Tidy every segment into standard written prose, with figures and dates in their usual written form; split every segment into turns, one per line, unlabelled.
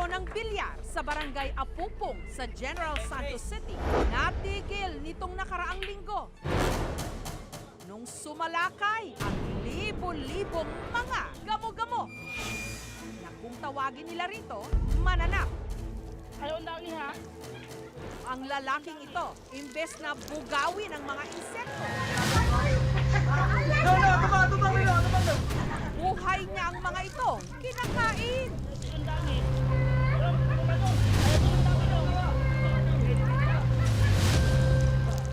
naglaro ng bilyar sa barangay Apupong sa General Santos City. Natigil nitong nakaraang linggo nung sumalakay ang libo-libong mga gamo-gamo na kung tawagin nila rito, mananap. Ang lalaking ito, imbes na bugawin ang mga insekto, buhay niya ang mga ito, kinakain.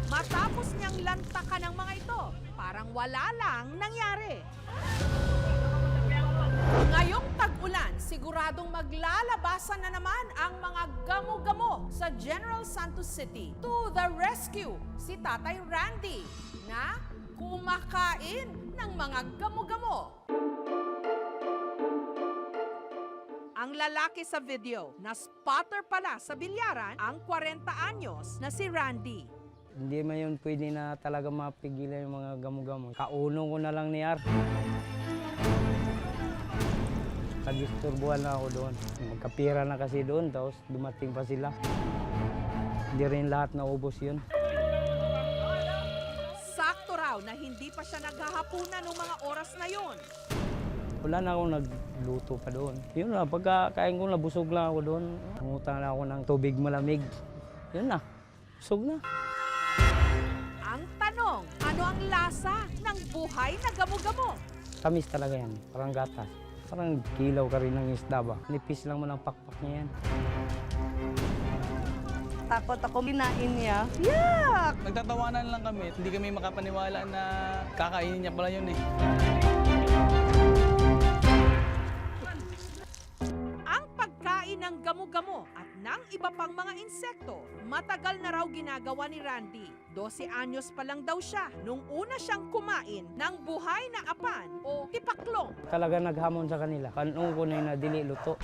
Matapos niyang lantakan ang mga ito, parang wala lang nangyari. Ngayong tag-ulan, siguradong maglalabasan na naman ang mga gamo-gamo sa General Santos City. To the rescue, si Tatay Randy na kumakain ng mga gamo-gamo. Ang lalaki sa video na spotter pala sa bilyaran ang 40 anyos na si Randy.
Hindi man yun pwede na talaga mapigilan yung mga gamo-gamo. Kaunong ko na lang ni Ar. Nag-isturbuhan na ako doon. Magkapira na kasi doon, tapos dumating pa sila. Hindi rin lahat naubos yun.
Sakto raw na hindi pa siya naghahapunan ng mga oras na yun.
Wala na akong nagluto pa doon. Yun na, pagkakain ko, nabusog lang ako doon. Umutang na ako ng tubig malamig. Yun na, busog na.
Ang tanong, ano ang lasa ng buhay na gamo-gamo?
Tamis talaga yan, parang gatas. Parang kilaw ka rin ng isda ba? Nipis lang mo ng pakpak niya yan.
Takot ako kinain niya. Yuck!
Nagtatawanan lang kami. Hindi kami makapaniwala na kakainin niya pala yun eh.
Ang pagkain ng gamo-gamo at ng iba pang mga insekto, matagal na raw ginagawa ni Randy. 12 anyos pa lang daw siya nung una siyang kumain ng buhay na apan o tipaklong.
Talaga naghamon sa kanila. Kanon ko na yung nadili luto.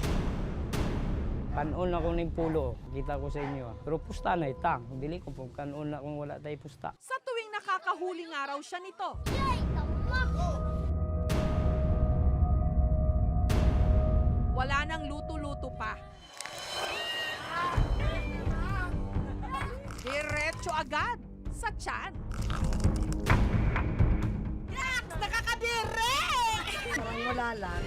Kanon ako na yung pulo. Kita ko sa inyo. Pero pusta na itang. Dili ko po kanon na kung wala tayo pusta.
Sa tuwing nakakahuling araw siya nito, wala nang luto-luto pa. Diretso agad sa tiyan. Nakakadire!
Parang wala lang.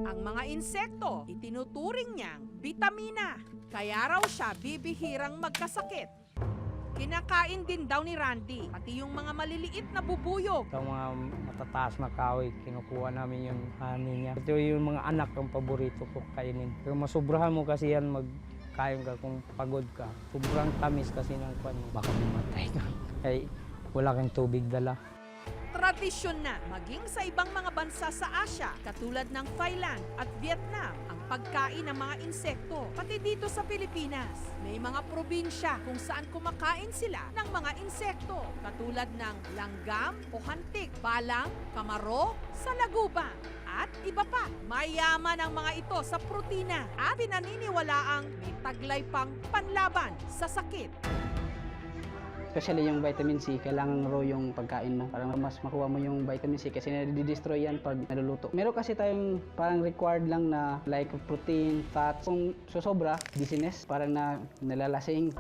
Ang mga insekto, itinuturing niyang bitamina. Kaya raw siya bibihirang magkasakit. Kinakain din daw ni Randy, pati yung mga maliliit na bubuyog.
Sa mga matataas na kahoy, kinukuha namin yung hanin niya. Ito yung mga anak ang paborito ko kainin. Pero masubrahan mo kasi yan magkain ka kung pagod ka. Sobrang tamis kasi ng kwan mo. Baka mamatay ka. Ay, wala kang tubig dala.
Tradisyon na maging sa ibang mga bansa sa Asia, katulad ng Thailand at Vietnam, ang pagkain ng mga insekto. Pati dito sa Pilipinas, may mga probinsya kung saan kumakain sila ng mga insekto, katulad ng langgam o hantik, balang, kamaro, salagubang, at iba pa. Mayaman ang mga ito sa protina at pinaniniwalaang may taglay pang panlaban sa sakit.
Especially yung vitamin C, kailangan raw yung pagkain mo para mas makuha mo yung vitamin C kasi nadi-destroy yan pag naluluto. Meron kasi tayong parang required lang na like protein, fat. Kung susobra, dizziness, parang nalalasing.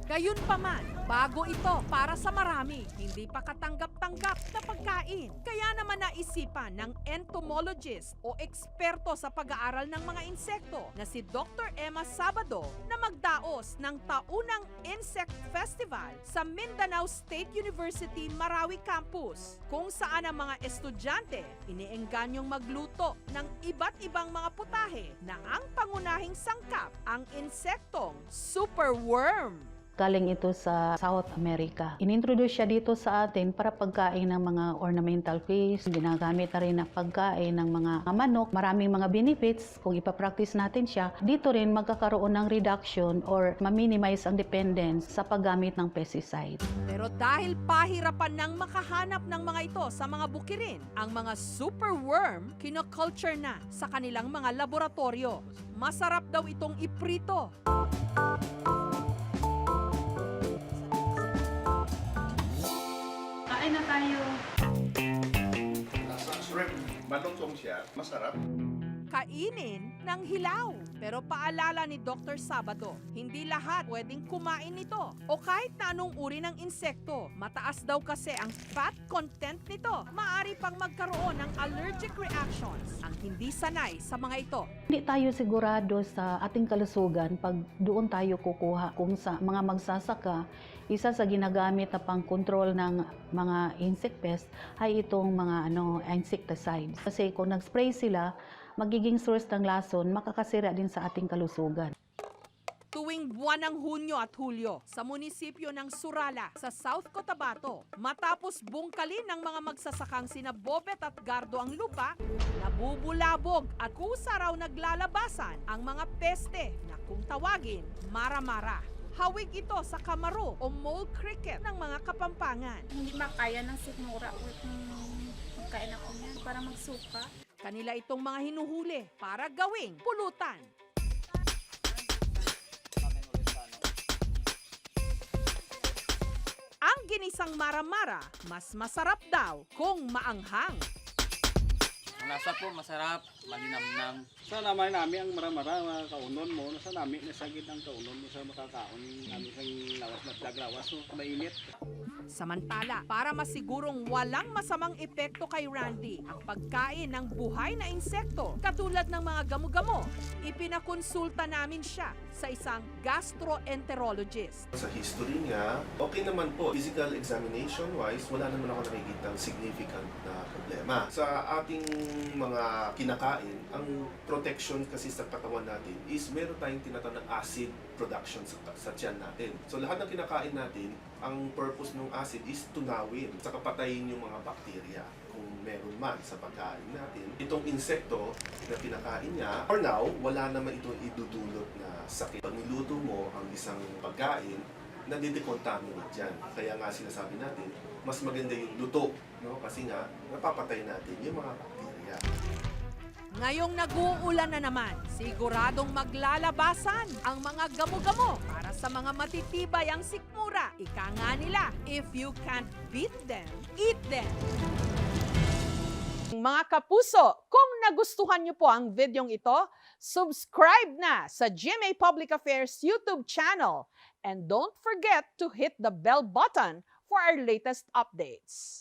Gayunpaman, bago ito para sa marami, hindi pa katanggap-tanggap na pagkain. Kaya naman naisipan ng entomologist o eksperto sa pag-aaral ng mga insekto na si Dr. Emma Sabado na magdaos ng taunang Insect Festival sa Mindanao State University Marawi Campus, kung saan ang mga estudyante iniengganyong magluto ng iba't ibang mga putahe na ang pangunahing sangkap ang insektong superworm.
Galing ito sa South America. Inintroduce siya dito sa atin para pagkain ng mga ornamental fish. Ginagamit na rin na pagkain ng mga manok. Maraming mga benefits kung ipapractice natin siya. Dito rin magkakaroon ng reduction or ma-minimize ang dependence sa paggamit ng pesticide.
Pero dahil pahirapan ng makahanap ng mga ito sa mga bukirin, ang mga superworm kinoculture na sa kanilang mga laboratorio. Masarap daw itong iprito.
Kain na tayo.
Shrimp, malutong siya, masarap.
kainin ng hilaw. Pero paalala ni Dr. Sabado, hindi lahat pwedeng kumain nito o kahit na anong uri ng insekto. Mataas daw kasi ang fat content nito. Maari pang magkaroon ng allergic reactions ang hindi sanay sa mga ito.
Hindi tayo sigurado sa ating kalusugan pag doon tayo kukuha. Kung sa mga magsasaka, isa sa ginagamit na pang-control ng mga insect pest ay itong mga insecticides. Kasi kung nag-spray sila, magiging source ng lason, makakasira din sa ating kalusugan.
Tuwing buwan ng Hunyo at Hulyo sa munisipyo ng Surala sa South Cotabato, matapos bungkalin ng mga magsasakang sina Bobet at Gardo ang lupa, nabubulabog at kusa raw naglalabasan ang mga peste na kung tawagin, mara-mara. Hawig ito sa kamaro o mole cricket ng mga Kapampangan.
Hindi makaya ng sikmura o kain ako niyan para magsuka.
Kanila itong mga hinuhuli para gawing pulutan. Ang ginisang mara-mara, mas masarap daw kung maanghang.
Nasa po, masarap, malinamnam.
Sa naman namin ang maramara, mga kaunon mo, nasa namin nasagid ang kaunon mo sa makakaon namin sa lawas na plaglawas, so mainit.
Samantala, para masigurong walang masamang epekto kay Randy ang pagkain ng buhay na insekto katulad ng mga gamo-gamo, ipinakonsulta namin siya sa isang gastroenterologist.
Sa history niya, okay naman po. Physical examination wise, wala naman ako nakikita significant na problema. Sa ating mga kinakain, ang protection kasi sa katawan natin is meron tayong tinatawag na acid production sa tiyan natin. So lahat ng kinakain natin, ang purpose ng acid is tunawin, saka patayin yung mga bakterya kung meron man sa pagkain natin. Itong insekto na kinakain niya, for now, wala naman itong idudulot na sakit. Pag niluto mo ang isang pagkain, nadidecontaminate dyan. Kaya nga sinasabi natin, mas maganda yung luto, no? Kasi nga, napapatay natin yung mga bakterya.
Ngayong nag-uulan na naman, siguradong maglalabasan ang mga gamo-gamo para sa mga matitibay ang sikmura. Ika nga nila, if you can't beat them, eat them. Mga kapuso, kung nagustuhan niyo po ang videong ito, subscribe na sa GMA Public Affairs YouTube channel and don't forget to hit the bell button for our latest updates.